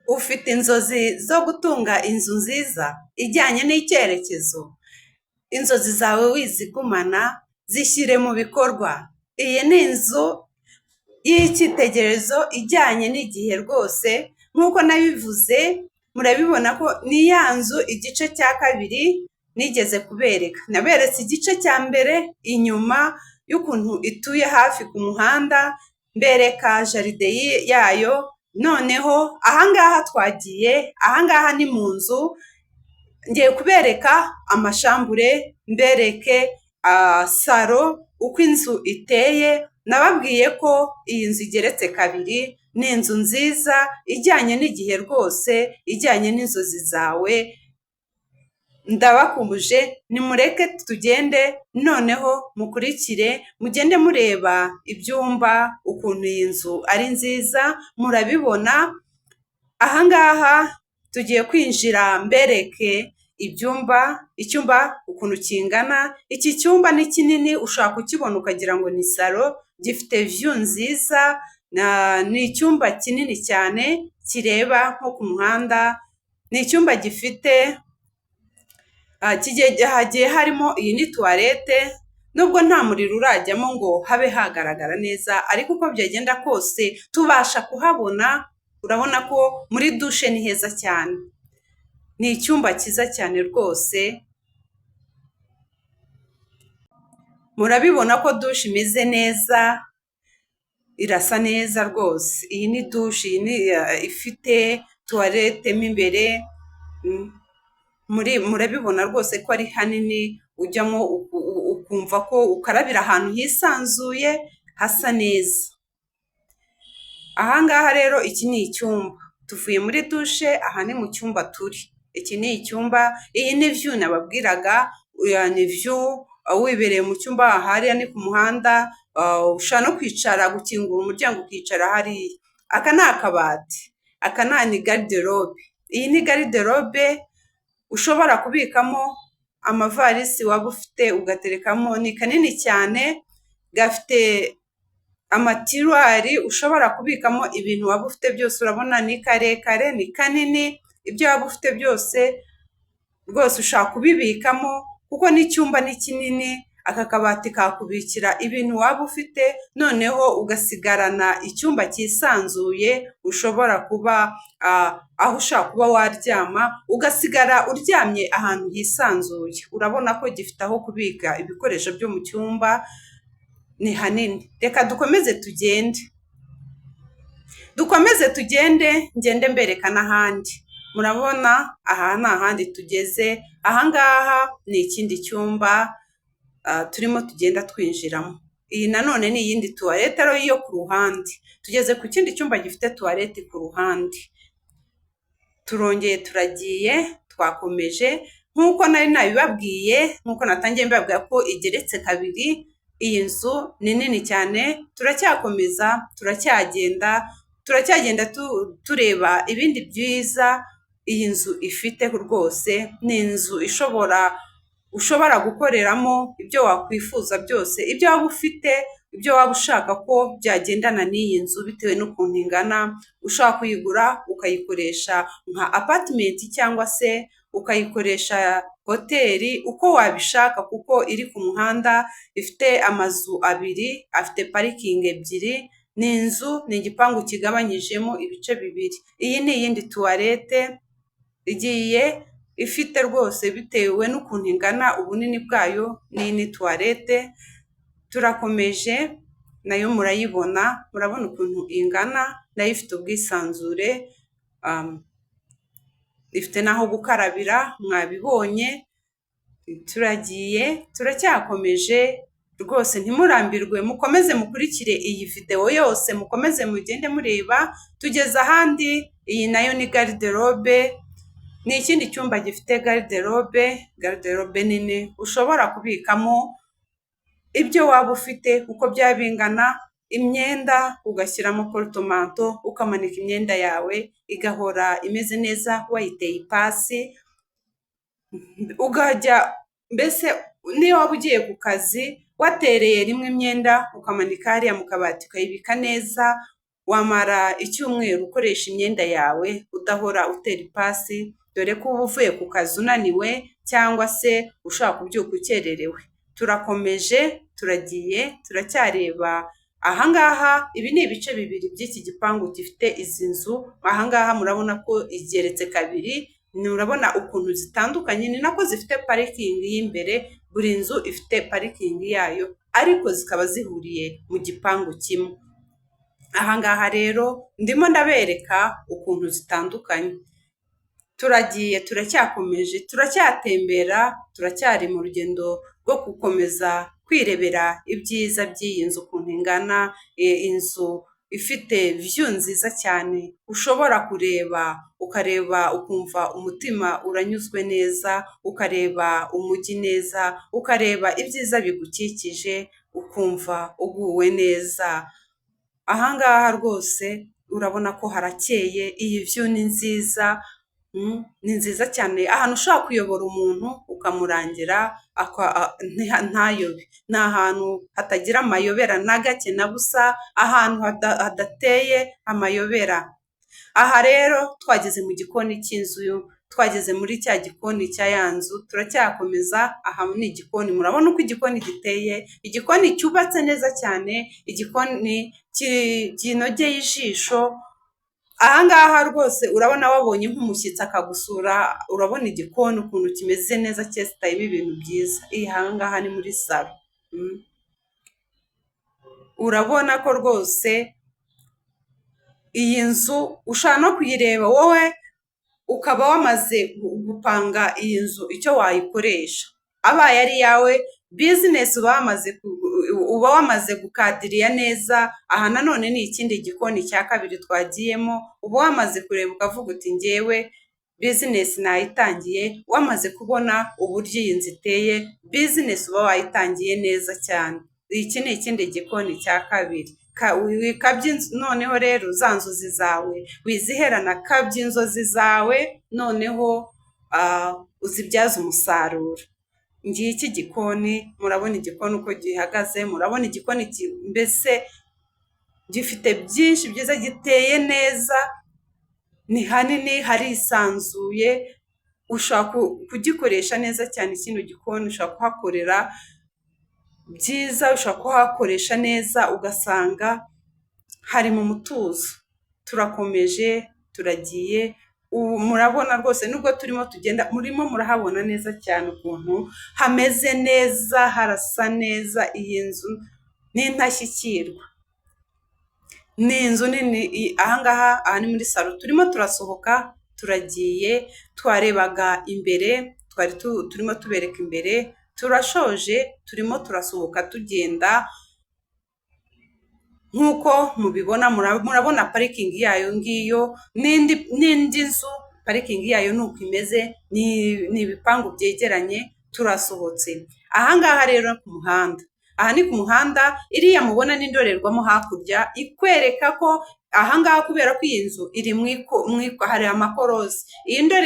Ufite inzozi zo gutunga inzu nziza ijyanye n'icyerekezo, inzozi zawe wizigumana zishyire mu bikorwa. Iyi ni inzu y'icyitegererezo ijyanye n'igihe rwose, nk'uko nabivuze murabibona ko ni ya nzu igice cya kabiri nigeze kubereka. Naberetse igice cya mbere inyuma y'ukuntu ituye hafi ku muhanda, mbereka jaride yayo. Noneho ahangaha twagiye, ahangaha ni mu nzu, ngiye kubereka amashambure, mbereke salo uko inzu iteye. Nababwiye ko iyi nzu igeretse kabiri, ni inzu nziza ijyanye n'igihe rwose, ijyanye n'inzozi zawe. Ndabakumbuje nimureke tugende noneho mukurikire, mugende mureba ibyumba ukuntu iyi nzu ari nziza, murabibona. Ahangaha tugiye kwinjira mbereke icyumba ukuntu kingana. Iki cyumba ni kinini, ushaka kukibona ukagira ngo ni salo, gifite view nziza. Ni icyumba kinini cyane kireba nko ku muhanda. Ni icyumba gifite hagiye harimo, iyi ni tuwarete, nubwo nta muriro urajyamo ngo habe hagaragara neza, ariko uko byagenda kose tubasha kuhabona. Urabona ko muri dushe ni heza cyane, ni icyumba cyiza cyane rwose. Murabibona ko dushe imeze neza, irasa neza rwose. Iyi ni dushe ifite tuwarete mo imbere. Murabibona rwose ko ari hanini, ujyamo ukumva ko ukarabira ahantu hisanzuye hasa neza. Ahangaha rero iki ni icyumba, tuvuye muri dushe, aha ni mu cyumba turi. Iki ni icyumba, iyi ni view nababwiraga, ni view wibereye mu cyumba. Hariya ni ku muhanda, ushobora no kwicara, gukingura umuryango ukicara hariya. Aka ni akabati, aka ni garderobe. Iyi ni garderobe ushobora kubikamo amavarisi waba ufite ugaterekamo. Ni kanini cyane, gafite amatiruwari ushobora kubikamo ibintu waba ufite byose. Urabona ni karekare, ni kanini, ibyo waba ufite byose rwose ushaka kubibikamo, kuko n'icyumba ni kinini. Aka kabati kakubikira ibintu waba ufite, noneho ugasigarana icyumba cyisanzuye. Ushobora kuba aho ushaka kuba waryama, ugasigara uryamye ahantu hisanzuye. Urabona ko gifite aho kubika ibikoresho byo mu cyumba, ni hanini. Reka dukomeze tugende, ngende mbereka n'ahandi. Murabona aha ni ahandi tugeze. Ahangaha ni ikindi cyumba turimo tugenda twinjiramo. Iyi nanone ni iyindi tuwarete yo ku ruhande. Tugeze ku kindi cyumba gifite tuwarete ku ruhande. Turongeye turagiye, twakomeje nk'uko nari nabibabwiye, nk'uko natangiye mbabwira ko igeretse kabiri. Iyi nzu ni nini cyane. Turacyakomeza, turacyagenda tureba ibindi byiza iyi nzu ifite rwose. Ni inzu ushobora gukoreramo ibyo wakwifuza byose, ibyo waba ufite, ibyo waba ushaka ko byagendana n'iyi nzu bitewe n'ukuntu ingana. Ushaka kuyigura ukayikoresha nka apartment cyangwa se ukayikoresha hoteli, uko wabishaka, kuko iri ku muhanda, ifite amazu abiri, afite parikingi ebyiri. Ni inzu, ni igipangu kigabanyijemo ibice bibiri. Iyi ni iyindi tuwarete igiye ifite rwose, bitewe n'ukuntu ingana, ubunini bwayo. N'iyi ni tuwarete. Turakomeje, nayo murayibona, murabona ukuntu ingana, nayo ifite ubwisanzure, ifite n'aho gukarabira, mwabibonye. Turacyakomeje rwose, ntimurambirwe, mukomeze mukurikire iyi video yose, mukomeze mugende mureba. Tugeze ahandi, iyi nayo ni garderobe. Ni ikindi cyumba gifite garderobe nini ushobora kubikamo ibyo waba ufite uko byaba bingana. Imyenda ugashyiramo portomanto, ukamanika imyenda yawe igahora imeze neza, wayiteye ipasi. Ukajya mbese niyo waba ugiye ku kazi, watereye rimwe imyenda ukamanika hariya mu kabati ukayibika neza, wamara icyumweru ukoresha imyenda yawe udahora utera ipasi, dore ko uba uvuye ku kazi unaniwe cyangwa se ushaka kubyuka ukererewe. Turakomeje, turagiye, turacyareba. Ahangaha ibi ni ibice bibiri by'iki gipangu gifite izi nzu. Ahangaha murabona ko igeretse kabiri, murabona ukuntu zitandukanye, ni nako zifite parikingi y'imbere. Buri nzu ifite parikingi yayo, ariko zikaba zihuriye mu gipangu kimwe. Ahangaha rero ndimo ndabereka ukuntu zitandukanye. Turagiye, turacyakomeje, turacyatembera, turacyari mu rugendo rwo gukomeza kwirebera ibyiza by'iyi nzu ukuntu ingana. Inzu ifite view nziza cyane, ushobora kureba ukareba ukumva umutima uranyuzwe neza, ukareba umujyi neza, ukareba ibyiza bigukikije, ukumva uguwe neza. Ahangaha rwose urabona ko harakeye, iyi view ni nziza, ni nziza cyane. Ahantu ushobora kuyobora umuntu ukamurangira ntayobe. Ni ahantu hatagira amayobera na gake na busa, ahantu hadateye amayobera. Aha rero twageze mu gikoni cy'inzu, twageze muri cya gikoni cya ya nzu, turacyakomeza. Aha ni igikoni, murabona uko igikoni giteye, igikoni cyubatse neza cyane, igikoni kinogeye ijisho. Ahangaha rwose urabona wabonye nk'umushyitsi akagusura, urabona igikoni ukuntu kimeze neza, cyesitayemo ibintu byiza. Ahangaha ni muri salo. Urabona ko rwose iyi nzu ushaka no kuyireba wowe ukaba wamaze gupanga iyi nzu icyo wayikoresha. Abaye ari yawe bizinesi uba wamaze gukadiriya neza. Aha nanone ni ikindi gikoni cya kabiri twagiyemo, uba wamaze kureba ukavuga uti ngewe bizinesi nayitangiye. Wamaze kubona uburyo iyi nzu iteye, bizinesi uba wayitangiye neza cyane. Iki ni ikindi gikoni cya kabiri. Wikabye noneho rero za nzozi zawe wiziherana, kabye inzozi zawe noneho uzibyaza umusaruro. Ngiki gikoni, murabona igikoni uko gihagaze, murabona igikoni mbese gifite byinshi byiza, giteye neza, ni hanini, harisanzuye, ushaka kugikoresha neza cyane. Kino gikoni ushaka kuhakorera byiza, ushaka kuhakoresha neza, ugasanga hari mu mutuzo. Turakomeje, turagiye. Murabona rwose nubwo turimo tugenda, murimo murahabona neza cyane ukuntu hameze neza, harasa neza. Iyi nzu ni intashyikirwa, ni inzu nini. Ahangaha aha ni muri salo, turimo turasohoka, turagiye. Twarebaga imbere, turimo tubereka imbere. Turashoje, turimo turasohoka tugenda. Nk'uko mubibona, murabona parikingi yayo ngiyo, n'indi nzu parikingi yayo nuko imeze. Ni ibipangu byegeranye. Turasohotse. Ahangaha rero ku muhanda, aha ni ku muhanda. Iriya mubona n'indorerwamo hakurya ikwereka ko ahangaha, kubera ko iyi nzu iri hari amakorosi, iyi ndorerwamo